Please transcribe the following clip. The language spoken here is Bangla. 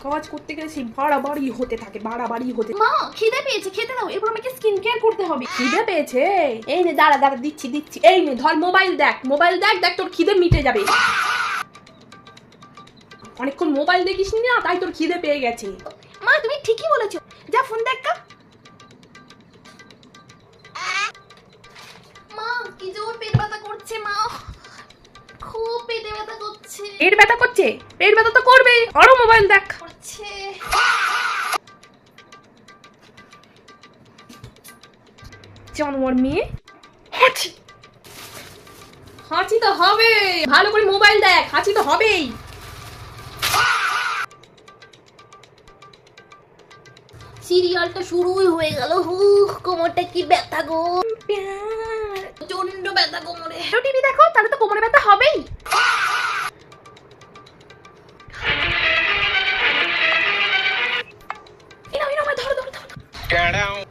কাজ করতে গেলে সেই বাড়াবাড়ি হতে থাকে, বাড়াবাড়ি হতে। মা খিদে পেয়েছে, খেতে দাও, এরপর আমাকে স্কিন কেয়ার করতে হবে। খিদে পেয়েছে? এই নে দাঁড়া দাঁড়া, দিচ্ছি দিচ্ছি। এই নে ধর মোবাইল দেখ, মোবাইল দেখ, দেখ তোর খিদে মিটে যাবে। অনেকক্ষণ মোবাইল দেখিস না, তাই তোর খিদে পেয়ে গেছে। মা তুমি ঠিকই বলেছো, যা ফোন দেখ। মা কি জোর পেট ব্যথা করছে, মা খুব পেটে ব্যথা করছে। পেট ব্যথা করছে? পেট ব্যথা তো করবেই, আরো মোবাইল দেখ। করছে। জানোয়ার মেয়ে। হাঁচি, হাঁচি তো হবে, ভালো করে মোবাইল দেখ, হাঁচি তো হবেই। সিরিয়ালটা শুরুই হয়ে গেল। কোমরটা কি ব্যথা গো, প্রচন্ড ব্যথা কোমরে। টিভি দেখো, তাহলে তো কোমরে ব্যথা হবেই। ধরো ধরো ধরো।